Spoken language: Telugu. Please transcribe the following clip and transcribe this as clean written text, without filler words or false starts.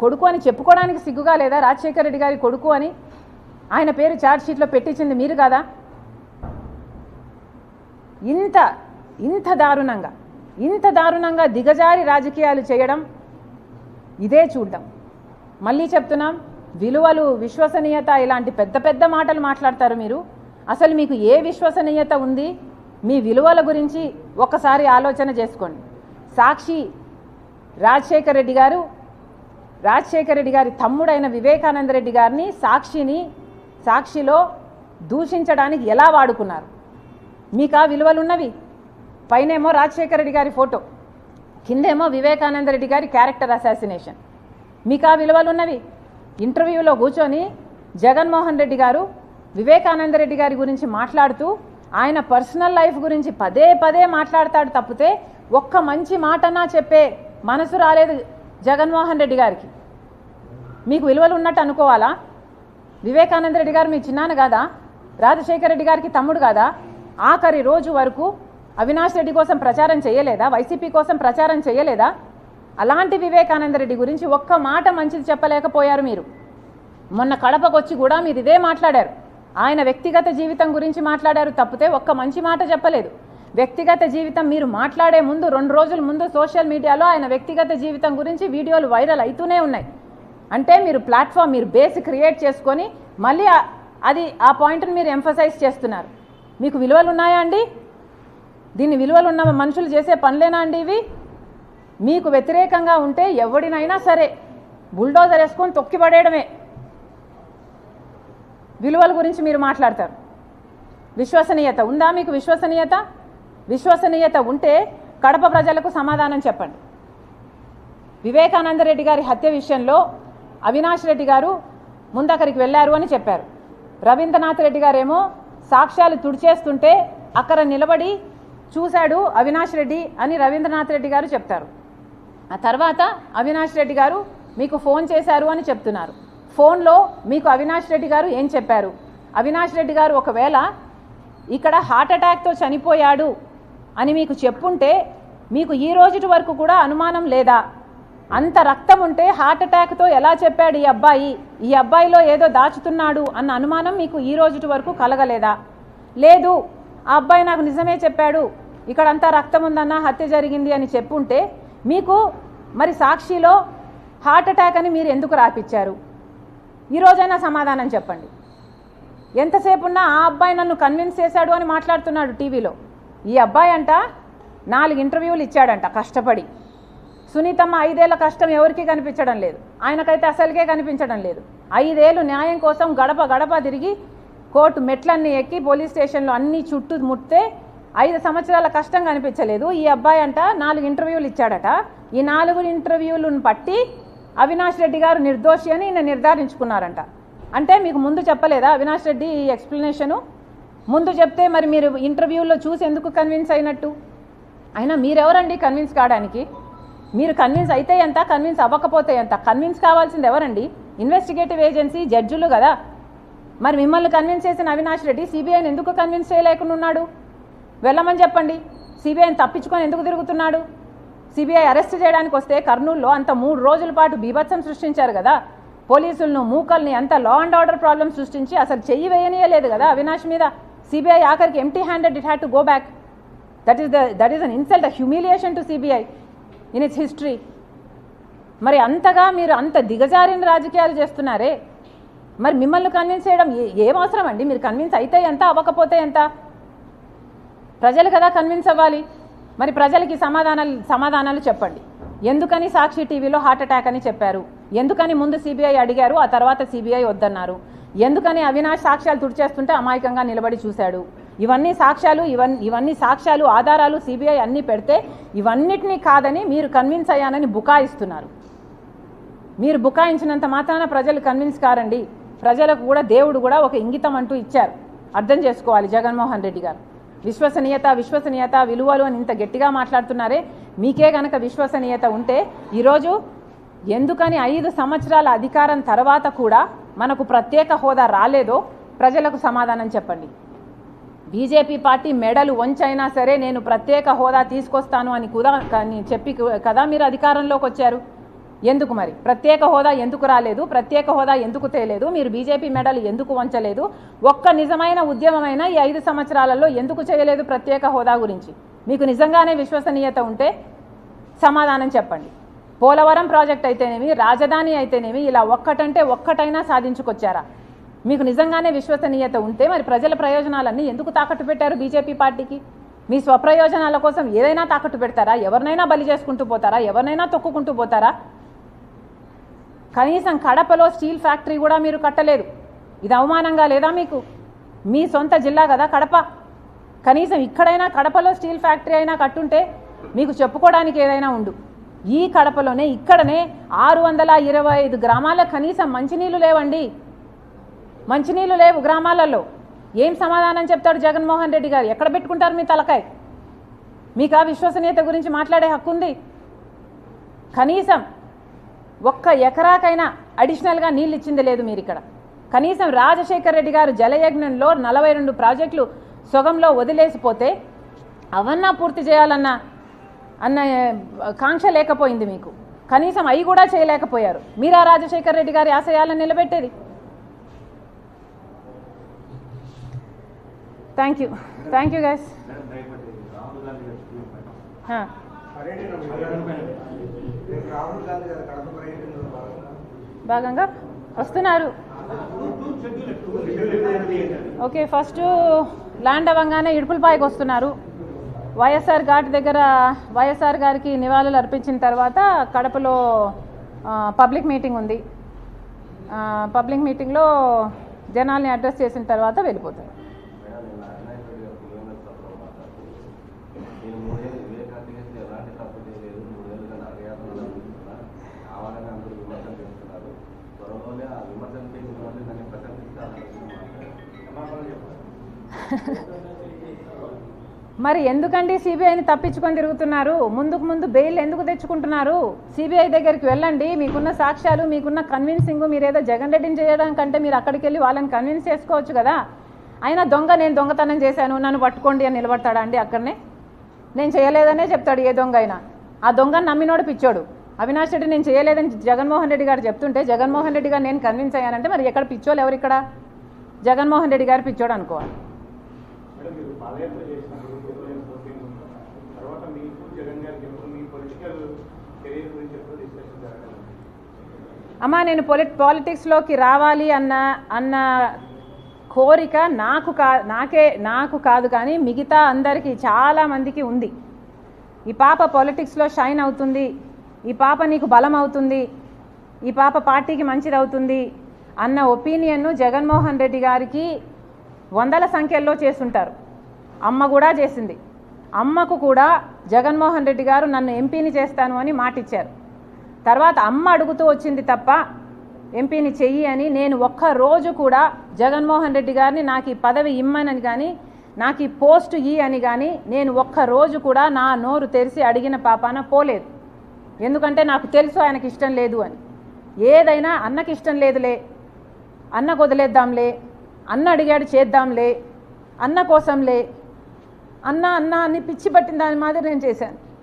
కొడుకు అని చెప్పుకోవడానికి సిగ్గుగా లేదా? రాజశేఖర రెడ్డి గారి కొడుకు అని ఆయన పేరు ఛార్జ్ షీట్లో పెట్టించింది మీరు కాదా? ఇంత దారుణంగా దిగజారి రాజకీయాలు చేయడం ఇదే చూద్దాం. మళ్ళీ చెప్తున్నాం, విలువలు, విశ్వసనీయత ఇలాంటి పెద్ద పెద్ద మాటలు మాట్లాడతారు మీరు. అసలు మీకు ఏ విశ్వసనీయత ఉంది? మీ విలువల గురించి ఒక్కసారి ఆలోచన చేసుకోండి. సాక్షి రాజశేఖర రెడ్డి గారి తమ్ముడైన వివేకానంద రెడ్డి గారిని సాక్షిలో దూషించడానికి ఎలా వాడుకున్నారు? మీకు ఆ విలువలు ఉన్నవి? పైనేమో రాజశేఖర రెడ్డి గారి ఫోటో, కిందేమో వివేకానంద రెడ్డి గారి క్యారెక్టర్ అసాసినేషన్. మీకు ఆ విలువలు ఉన్నవి? ఇంటర్వ్యూలో కూర్చొని జగన్మోహన్ రెడ్డి గారు వివేకానంద రెడ్డి గారి గురించి మాట్లాడుతూ ఆయన పర్సనల్ లైఫ్ గురించి పదే పదే మాట్లాడతాడు తప్పితే ఒక్క మంచి మాటనా చెప్పే మనసు రాలేదు జగన్మోహన్ రెడ్డి గారికి. మీకు విలువలు ఉన్నట్టు అనుకోవాలా? వివేకానంద రెడ్డి గారు మీ చిన్నాన్న కాదా? రాజశేఖర రెడ్డి గారికి తమ్ముడు కాదా? ఆఖరి రోజు వరకు అవినాష్ రెడ్డి కోసం ప్రచారం చేయలేదా? వైసీపీ కోసం ప్రచారం చేయలేదా? అలాంటి వివేకానంద రెడ్డి గురించి ఒక్క మాట మంచిది చెప్పలేకపోయారు మీరు. మొన్న కడపకు వచ్చి కూడా మీరు ఇదే మాట్లాడారు. ఆయన వ్యక్తిగత జీవితం గురించి మాట్లాడారు తప్పితే ఒక్క మంచి మాట చెప్పలేదు. వ్యక్తిగత జీవితం మీరు మాట్లాడే ముందు 2 రోజుల ముందు సోషల్ మీడియాలో ఆయన వ్యక్తిగత జీవితం గురించి వీడియోలు వైరల్ అవుతూనే ఉన్నాయి. అంటే మీరు ప్లాట్ఫామ్, మీరు బేస్ క్రియేట్ చేసుకొని మళ్ళీ ఆ పాయింట్ని మీరు ఎంఫసైజ్ చేస్తున్నారు. మీకు విలువలు ఉన్నాయా అండి? దీన్ని విలువలు ఉన్న మనుషులు చేసే పనులేనా అండి ఇవి? మీకు వ్యతిరేకంగా ఉంటే ఎవడినైనా సరే బుల్డోజర్ వేసుకొని తొక్కిపడేయడమే. విలువల గురించి మీరు మాట్లాడతారు. విశ్వసనీయత ఉందా మీకు? విశ్వసనీయత ఉంటే కడప ప్రజలకు సమాధానం చెప్పండి. వివేకానంద రెడ్డి గారి హత్య విషయంలో అవినాష్ రెడ్డి గారు ముందక్కడికి వెళ్ళారు అని చెప్పారు. రవీంద్రనాథ్ రెడ్డి గారేమో సాక్ష్యాలు తుడిచేస్తుంటే అక్కడ నిలబడి చూశాడు అవినాష్ రెడ్డి అని రవీంద్రనాథ్ రెడ్డి గారు చెప్తారు. ఆ తర్వాత అవినాష్ రెడ్డి గారు మీకు ఫోన్ చేశారు అని చెప్తున్నారు. ఫోన్లో మీకు అవినాష్ రెడ్డి గారు ఏం చెప్పారు? అవినాష్ రెడ్డి గారు ఒకవేళ ఇక్కడ హార్ట్ అటాక్తో చనిపోయాడు అని మీకు చెప్పుంటే మీకు ఈ రోజు వరకు కూడా అనుమానం లేదా? అంత రక్తం ఉంటే హార్ట్ అటాక్తో ఎలా చెప్పాడు ఈ అబ్బాయిలో ఏదో దాచుతున్నాడు అన్న అనుమానం మీకు ఈ రోజు వరకు కలగలేదా? లేదు, ఆ అబ్బాయి నాకు నిజమే చెప్పాడు, ఇక్కడ అంతా రక్తం ఉందన్న, హత్య జరిగింది అని చెప్పుంటే మీకు మరి సాక్షిలో హార్ట్ అటాక్ అని మీరు ఎందుకు రాపిచ్చారు? ఈరోజైనా సమాధానం చెప్పండి. ఎంతసేపు ఉన్నా ఆ అబ్బాయి నన్ను కన్విన్స్ చేశాడు అని మాట్లాడుతున్నాడు టీవీలో. ఈ అబ్బాయి అంట 4 ఇంటర్వ్యూలు ఇచ్చాడంట కష్టపడి. సునీతమ్మ 5 ఏళ్ల కష్టం ఎవరికీ కనిపించడం లేదు, ఆయనకైతే అసలుకే కనిపించడం లేదు. 5 ఏళ్ళు న్యాయం కోసం గడప గడప తిరిగి కోర్టు మెట్లన్నీ ఎక్కి పోలీస్ స్టేషన్లో అన్నీ చుట్టూ ముట్టే 5 సంవత్సరాల కష్టం కనిపించలేదు. ఈ అబ్బాయి అంట 4 ఇంటర్వ్యూలు ఇచ్చాడట. ఈ 4 ఇంటర్వ్యూలను బట్టి అవినాష్ రెడ్డి గారు నిర్దోషి అని ఈయన నిర్ధారించుకున్నారంట. అంటే మీకు ముందు చెప్పలేదా అవినాష్ రెడ్డి ఈ ఎక్స్ప్లెనేషను? ముందు చెప్తే మరి మీరు ఇంటర్వ్యూలో చూసి ఎందుకు కన్విన్స్ అయినట్టు? అయినా మీరెవరండి కన్విన్స్ కావడానికి? మీరు కన్విన్స్ అయితే ఎంత, కన్విన్స్ అవ్వకపోతే ఎంత? కన్విన్స్ కావాల్సింది ఎవరండి? ఇన్వెస్టిగేటివ్ ఏజెన్సీ, జడ్జిలు కదా. మరి మిమ్మల్ని కన్విన్స్ చేసిన అవినాష్ రెడ్డి సిబిఐని ఎందుకు కన్విన్స్ చేయలేకుండా ఉన్నాడు? వెళ్ళమని చెప్పండి. సిబిఐని తప్పించుకొని ఎందుకు తిరుగుతున్నాడు? సిబిఐ అరెస్ట్ చేయడానికి వస్తే కర్నూలులో అంత 3 రోజుల పాటు బీభత్సం సృష్టించారు కదా. పోలీసులను, మూకల్ని అంత లా అండ్ ఆర్డర్ ప్రాబ్లమ్ సృష్టించి అసలు చెయ్యి వేయనీయలేదు కదా అవినాష్ మీద. సిబిఐ ఆఖరికి empty handed, it had to go back. That is an insult, a humiliation to CBI in it's history. మరి అంతగా మీరు అంత దిగజారిన రాజకీయాలు చేస్తున్నారే, మరి మిమ్మల్ని కన్విన్స్ చేయడం ఏం అవసరం అండి? మీరు కన్విన్స్ అయితే ఎంత, అవ్వకపోతే ఎంత? ప్రజలు కదా కన్విన్స్ అవ్వాలి. మరి ప్రజలకి సమాధానాలు చెప్పండి. ఎందుకని సాక్షి టీవీలో హార్ట్ అటాక్ అని చెప్పారు? ఎందుకని ముందు సిబిఐ అడిగారు, ఆ తర్వాత సిబిఐ వద్దన్నారు? ఎందుకని అవినాష్ సాక్ష్యాలు తుడిచేస్తుంటే అమాయకంగా నిలబడి చూశాడు? ఇవన్నీ సాక్ష్యాలు, ఆధారాలు సిబిఐ అన్నీ పెడితే ఇవన్నిటినీ కాదని మీరు కన్విన్స్ అయ్యానని బుకాయిస్తున్నారు. మీరు బుకాయించినంత మాత్రాన ప్రజలు కన్విన్స్ కారండి. ప్రజలకు కూడా దేవుడు కూడా ఒక ఇంగితం అంటూ ఇచ్చారు, అర్థం చేసుకోవాలి. జగన్మోహన్ రెడ్డి గారు విశ్వసనీయత విలువలు అని ఇంత గట్టిగా మాట్లాడుతున్నారే, మీకే గనక విశ్వసనీయత ఉంటే ఈరోజు ఎందుకని 5 సంవత్సరాల అధికారం తర్వాత కూడా మనకు ప్రత్యేక హోదా రాలేదో ప్రజలకు సమాధానం చెప్పండి. బీజేపీ పార్టీ మెడలు వంచైనా సరే నేను ప్రత్యేక హోదా తీసుకొస్తాను అని కూడా చెప్పి కదా మీరు అధికారంలోకి వచ్చారు. ఎందుకు మరి ప్రత్యేక హోదా ఎందుకు రాలేదు, ప్రత్యేక హోదా ఎందుకు తేలేదు, మీరు బీజేపీ మెడలు ఎందుకు వంచలేదు, ఒక్క నిజమైన ఉద్యమమైన ఈ 5 సంవత్సరాలలో ఎందుకు చేయలేదు ప్రత్యేక హోదా గురించి? మీకు నిజంగానే విశ్వసనీయత ఉంటే సమాధానం చెప్పండి. పోలవరం ప్రాజెక్ట్ అయితేనేమి, రాజధాని అయితేనేమి, ఇలా ఒక్కటంటే ఒక్కటైనా సాధించుకొచ్చారా? మీకు నిజంగానే విశ్వసనీయత ఉంటే మరి ప్రజల ప్రయోజనాలన్నీ ఎందుకు తాకట్టు పెట్టారు బీజేపీ పార్టీకి? మీ స్వప్రయోజనాల కోసం ఏదైనా తాకట్టు పెడతారా? ఎవరినైనా బలి చేసుకుంటూ పోతారా? ఎవరినైనా తొక్కుకుంటూ పోతారా? కనీసం కడపలో స్టీల్ ఫ్యాక్టరీ కూడా మీరు కట్టలేదు. ఇది అవమానంగా లేదా మీకు? మీ సొంత జిల్లా కదా కడప. కనీసం ఇక్కడైనా కడపలో స్టీల్ ఫ్యాక్టరీ అయినా కట్టుంటే మీకు చెప్పుకోవడానికి ఏదైనా ఉండు. ఈ కడపలోనే ఇక్కడనే 625 గ్రామాలకు కనీసం మంచినీళ్ళు లేవండి. మంచినీళ్ళు లేవు గ్రామాలలో. ఏం సమాధానం చెప్తాడు జగన్మోహన్ రెడ్డి గారు? ఎక్కడ పెట్టుకుంటారు మీ తలకాయ? మీకు ఆ విశ్వసనీయత గురించి మాట్లాడే హక్కు ఉంది? కనీసం ఒక్క ఎకరాకైనా అడిషనల్గా నీళ్ళు ఇచ్చింది లేదు మీరు ఇక్కడ. కనీసం రాజశేఖర్ రెడ్డి గారు జలయజ్ఞంలో 42 ప్రాజెక్టులు సొగంలో వదిలేసిపోతే అవన్నా పూర్తి చేయాలన్న కాంక్ష లేకపోయింది మీకు. కనీసం అవి కూడా చేయలేకపోయారు. మీరా రాజశేఖర్ రెడ్డి గారి ఆశయాలను నిలబెట్టేది? Thank you guys. భాగంగా వస్తున్నారు. ఓకే, ఫస్ట్ ల్యాండ్ అవ్వగానే ఇడుపులపాయకు వస్తున్నారు. వైఎస్ఆర్ ఘాట్ దగ్గర వైఎస్ఆర్ గారికి నివాళులు అర్పించిన తర్వాత కడపలో పబ్లిక్ మీటింగ్ ఉంది. పబ్లిక్ మీటింగ్లో జనాల్ని అడ్రస్ చేసిన తర్వాత వెళ్ళిపోతారు. మరి ఎందుకండి సిబిఐని తప్పించుకొని తిరుగుతున్నారు? ముందు బెయిల్ ఎందుకు తెచ్చుకుంటున్నారు? సిబిఐ దగ్గరికి వెళ్ళండి. మీకున్న సాక్ష్యాలు, మీకున్న కన్విన్సింగ్, మీరు ఏదో జగన్ రెడ్డిని చేయడం కంటే మీరు అక్కడికి వెళ్ళి వాళ్ళని కన్విన్స్ చేసుకోవచ్చు కదా. అయినా నేను దొంగతనం చేశాను నన్ను పట్టుకోండి అని నిలబడతాడా అండి? అక్కడనే నేను చేయలేదనే చెప్తాడు ఏ దొంగ అయినా. ఆ దొంగను నమ్మినోడు పిచ్చోడు. అవినాష్ రెడ్డి నేను చేయలేదని జగన్మోహన్ రెడ్డి గారు చెప్తుంటే జగన్మోహన్ రెడ్డి గారు నేను కన్విన్స్ అయ్యానంటే మరి ఎక్కడ పిచ్చోళ్ళు ఎవరు? ఇక్కడ జగన్మోహన్ రెడ్డి గారు పిచ్చోడు అనుకోవాలి. అమ్మా, నేను పాలిటిక్స్లోకి రావాలి అన్న కోరిక నాకు కాదు కానీ మిగతా అందరికీ చాలామందికి ఉంది. ఈ పాప పాలిటిక్స్లో షైన్ అవుతుంది, ఈ పాప నీకు బలం అవుతుంది, ఈ పాప పార్టీకి మంచిది అవుతుంది అన్న ఒపీనియన్ను జగన్మోహన్ రెడ్డి గారికి వందల సంఖ్యల్లో చేస్తుంటారు. అమ్మ కూడా చేసింది. అమ్మకు కూడా జగన్మోహన్ రెడ్డి గారు నన్ను ఎంపీని చేస్తాను అని మాటిచ్చారు. తర్వాత అమ్మ అడుగుతూ వచ్చింది తప్ప ఎంపీని చెయ్యి అని నేను ఒక్కరోజు కూడా జగన్మోహన్ రెడ్డి గారిని నాకు ఈ పదవి ఇమ్మనని కానీ నాకు ఈ పోస్టు అని కానీ నేను ఒక్కరోజు కూడా నా నోరు తెరిచి అడిగిన పాపాన పోలేదు. ఎందుకంటే నాకు తెలుసు ఆయనకి ఇష్టం లేదు అని. ఏదైనా అన్నకి ఇష్టం లేదులే, అన్నకు వదిలేద్దాంలే, అన్న అడిగాడు చేద్దాంలే, అన్న కోసంలే, అన్న అని పిచ్చి పట్టిన దాని మాదిరి నేను చేశాను.